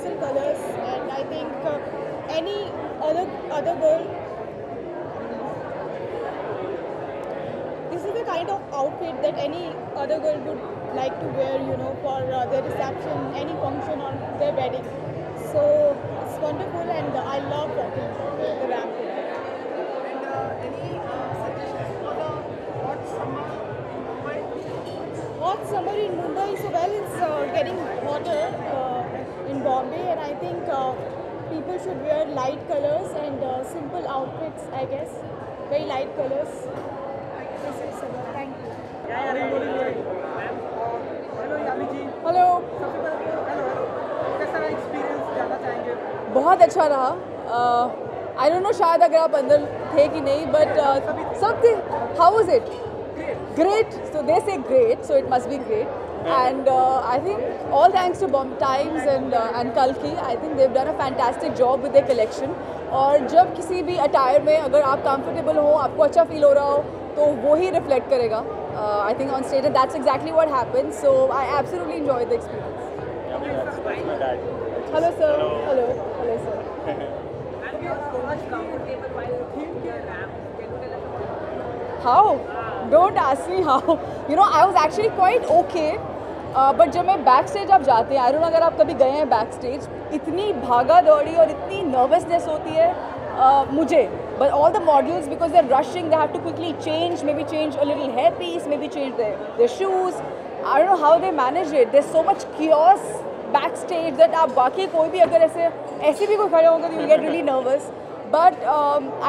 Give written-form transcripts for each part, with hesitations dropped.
pastel colors, and I think any other girl, this is the kind of outfit that any other girl would like to wear, for their reception, any function or their wedding. So it's wonderful, and I love walking the ramp. And any suggestions for the hot summer in Mumbai? Hot summer in Mumbai, so well, it's getting hotter in Bombay, and I think people should wear light colors and simple outfits, I guess. Very light colors. This is about. Thank you. Hello Yami ji, hello. सबसे पहले hello कैसा रहा experience जानना चाहेंगे? बहुत अच्छा रहा। I don't know शायद अगर आप अंदर थे कि नहीं, बट सब थे। How was it? Great. So they say great, so it must be great. And I think all thanks to Bomb Times and Kalki, I think they've done a fantastic job with their collection. और जब किसी भी attire में अगर आप comfortable हो, आपको अच्छा फील हो रहा हो, तो वो ही रिफ्लेक्ट करेगा। I think on stage that's exactly what happened. So I absolutely enjoyed the experience. That's my dad. Hello sir. Hello. Hello sir. And you are so much comfortable while walking the ramp. Can you tell us about it? How? Don't ask me how. You know, I was actually quite okay. But जब मैं back stage आप जाते हैं, I don't know अगर आप कभी गए हैं बैक स्टेज, इतनी भागा दौड़ी और इतनी नर्वसनेस होती है मुझे. But all the models, because they're rushing, they have to quickly change, maybe change a little hairpiece, maybe change their shoes. I don't know how they manage it. There's so much chaos backstage that आप बाकी कोई भी अगर ऐसे भी कोई खड़े होंगे तो you'll get really nervous. But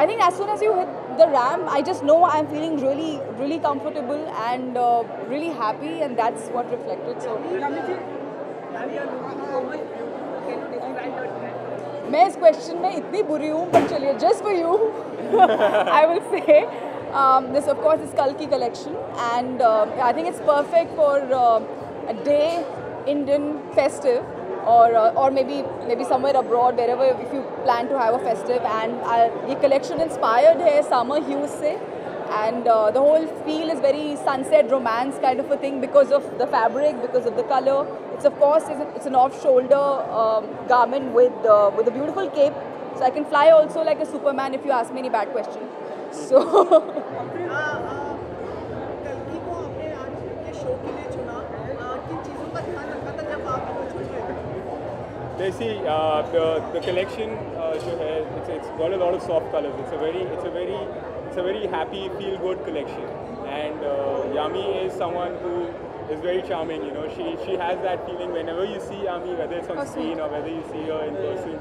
I think as soon as you hit the ramp, I just know I'm feeling really, really comfortable and really happy, and that's what reflected. So yam ji, yam you are looking so much beautiful. Can you describe your dress? मैं इस question में इतनी बुरी हूँ, but चलिए just for you I will say this of course is Kalki collection, and I think it's perfect for a day Indian festive, or maybe somewhere abroad, wherever if you plan to have a festive. And ये collection inspired है summer hues से, and the whole feel is very sunset romance kind of a thing because of the fabric, because of the color. It's of course it's an off-shoulder garment with a beautiful cape, so I can fly also like a Superman if you ask me any bad question. So कल्कि को आपने आज के show के लिए चुना, किन चीज़ों का ध्यान रखा था जब आप चुन रहे थे? See, the collection जो है, it's got a lot of soft colors. It's a very happy, feel-good collection. And Yami is someone who is very charming. You know, she has that feeling whenever you see Yami, whether it's on screen or whether you see her in person,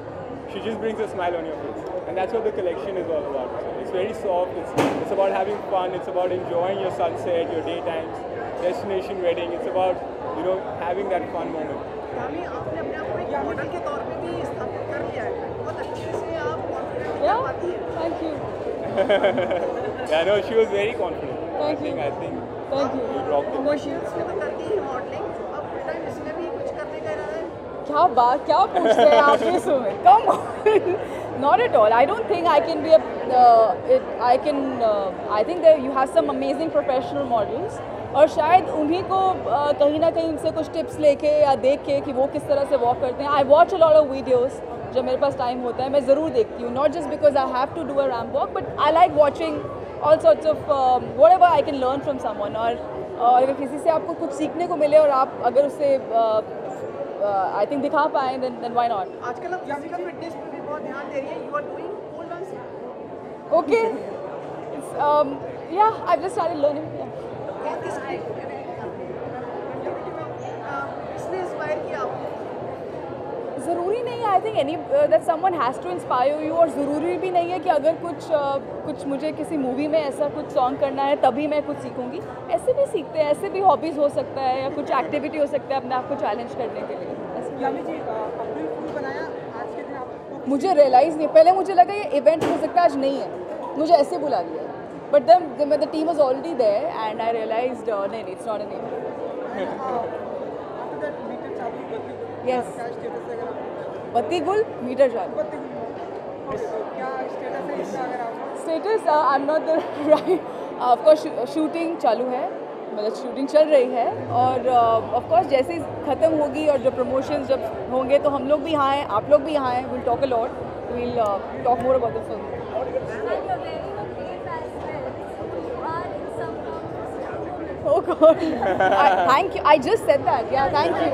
she just brings a smile on your face. And that's what the collection is all about. It's very soft. It's about having fun. It's about enjoying your sunset, your daytimes, destination wedding. It's about having that fun moment. यामी, आपने अपने आप को एक model के तौर पे भी स्थापित कर लिया है। बहुत अच्छे से आप कॉन्फिडेंट yeah, पाती हैं। thank you. Yeah, no, she was very confident. Thank you. I think Thank you. you rocked it. Commercials में तो करती है मॉडलिंग, अब फुल टाइम इसमें भी कुछ करने का इरादा है? क्या बात, क्या पूछते हैं आप ये सुने? Come on. Not at all. I don't think I can be I think that you have some amazing professional models, और शायद उन्हीं को कहीं ना कहीं उनसे कुछ टिप्स लेके या देख के कि वो किस तरह से वॉक करते हैं. I watch a lot of videos, जब मेरे पास टाइम होता है मैं ज़रूर देखती हूँ. Not just because I have to do a ramp walk, but I like watching all sorts of whatever I can learn from someone. और अगर किसी से आपको कुछ सीखने को मिले और आप अगर उससे आई थिंक दिखा पाएँ, देन व्हाई नॉट. आजकल आप फिजिकल फिटनेस पे भी बहुत ध्यान दे रही हैं. You are doing pole dancing. Okay, yeah I just started learning. इसने इंस्पायर किया आपको? ज़रूरी नहीं है. I think any that someone has to inspire you, और ज़रूरी भी नहीं है कि अगर कुछ मुझे किसी मूवी में ऐसा कुछ सॉन्ग करना है तभी मैं कुछ सीखूंगी. ऐसे भी सीखते हैं, ऐसे भी हॉबीज़ हो सकता है या कुछ एक्टिविटी हो सकता है अपने आप को चैलेंज करने के लिए. यामी जी, अब्दुल फूल बनाया आज के दिन आपको? मुझे रियलाइज़ नहीं, पहले मुझे लगा ये इवेंट हो सकता है आज नहीं है, मुझे ऐसे बुला लिया. But then the team was already there and I realized नहीं, it's not an event. After that meter चालू बत्ती Yes. क्या स्टेटस है? अगर बत्ती गुल मीटर चालू. बत्ती क्या स्टेटस है इसका? अगर आप status I am not the right. Of course shooting चालू है मतलब शूटिंग चल रही है और ऑफ कोर्स जैसे ही ख़त्म होगी और जो प्रमोशंस जब होंगे तो हम लोग भी यहाँ हैं, आप लोग भी यहाँ हैं, will talk a lot, will talk more about the film. Oh God! Thank you. I just said that. Yeah, thank you.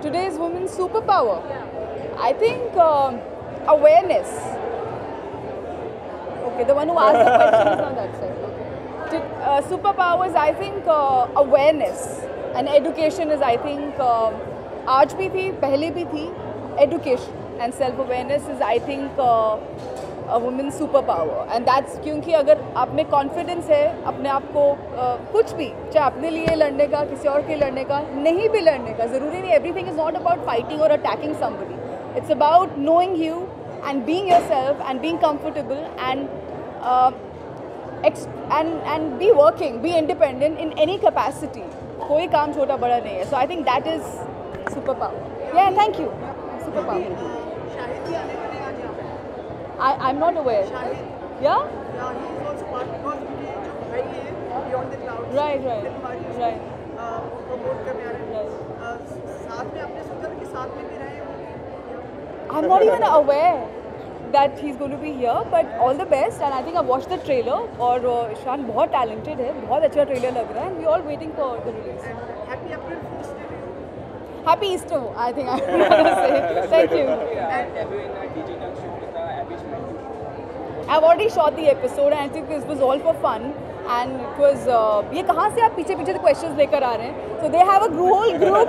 Today's women's superpower. I think awareness. Okay, the one who asked the question is on that side. Superpowers, I think awareness and education is, I think, आज भी थी, पहले भी थी. Education and self-awareness is, I think, a woman's superpower. And that's क्योंकि अगर आप में confidence है अपने आप को कुछ भी, चाहे अपने लिए लड़ने का, किसी और के लिए लड़ने का, नहीं भी लड़ने का, ज़रूरी नहीं. Everything is not about fighting or attacking somebody. It's about knowing you and being yourself and being comfortable and and be working, be independent in any capacity. कोई काम छोटा बड़ा नहीं है. So I think that is superpower. Yeah, thank you. Superpower. Shahid भी आने वाले आज यहाँ पे. I'm not aware. Shahid. Yeah? Yeah, he is also part because उनके जो भाई है Beyond the Clouds. Right. Promote करने आ रहे हैं. साथ में आपने सोचा था कि साथ में भी रहे हो? I'm not even aware that he's going to be here, but all the best. And I think I've watched the trailer. और ईशान बहुत talented है, बहुत अच्छा ट्रेलर लग रहा है. And we're all waiting for the release. Happy April Fool's Day to you. Happy Easter, I think I'm gonna say. Thank you. I've already shot the episode and I think this was all for fun. And it was, ये कहाँ से आप पीछे the questions लेकर आ रहे हैं? So they have a whole group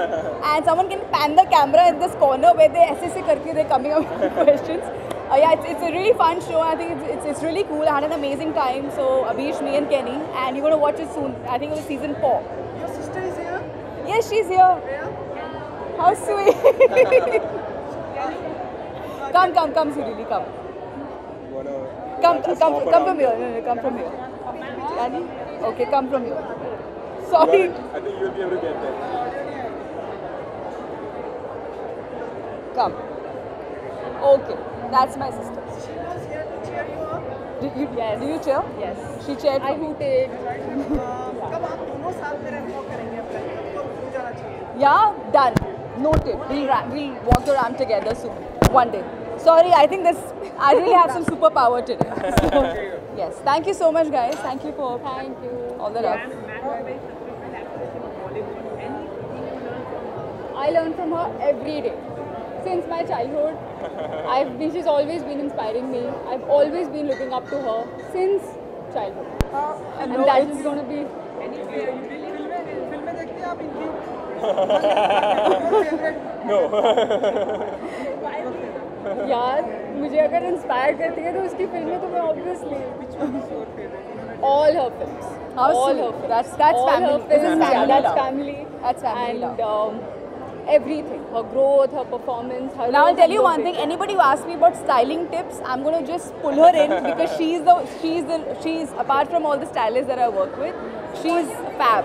and someone can pan the camera in this corner where they ऐसे करके they're coming up with questions. Yeah, it's a really fun show. I think it's really cool. I had an amazing time. So Abhish, me and Kenny, and you're going to watch it soon. I think it was season 4. Your sister is here? Yes, she's here. Where? How sweet. Come, Surili, come. Come from here. No, come from here. Annie? Okay, come from here. Sorry. I think you'll be able to get there. Come. Okay, that's my sister. She was here to cheer you up. Do you cheer? Yes. She cheered for me. कब आप दोनों साथ में walk करेंगे अपने? कब हो जाना चाहिए? Yeah, done. Noted. We'll walk the ramp together soon. One day. Sorry, I think I really have some superpower today. So, yes. Thank you so much, guys. Thank you for all the love. I learn from her every day. Since my childhood, she's always been inspiring me. I've always been looking up to her since childhood. And that is going to be... फिल्में देखते हैं आप इनकी? No. यार मुझे अगर inspire करती है तो उसकी फिल्में तो मैं obviously all her films. All her films. That's all family. her This is films. family That's love. family. That's family and love. everything. Her growth, her performance. Her Now I'll roles tell you and one thing. everything. Anybody who asks me about styling tips, I'm going to just pull her in because she's apart from all the stylists that I work with, she's fab.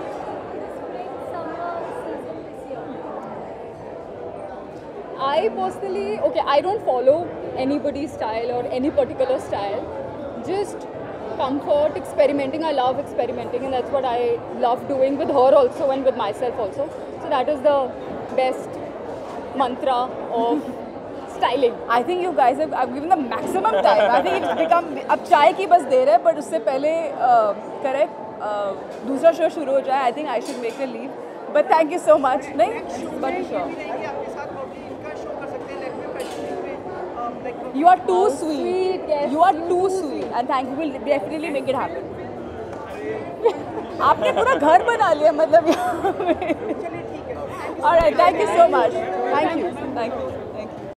I personally, I don't follow anybody's style or any particular style. Just comfort, experimenting. I love experimenting, and that's what I love doing with her also and with myself also. So that is the best mantra of styling. I think you guys have given the maximum time. I think it's become अब चाय की बस देर है, but उससे पहले correct दूसरा show शुरू हो जाए. I think I should make a leave. But thank you so much. नहीं, but sure. You are too sweet. Yes, You are too sweet. And thank you. We'll definitely make it happen. आपने पूरा घर बना लिया मतलब यहाँ पे. All right. Thank you so much. Thank you.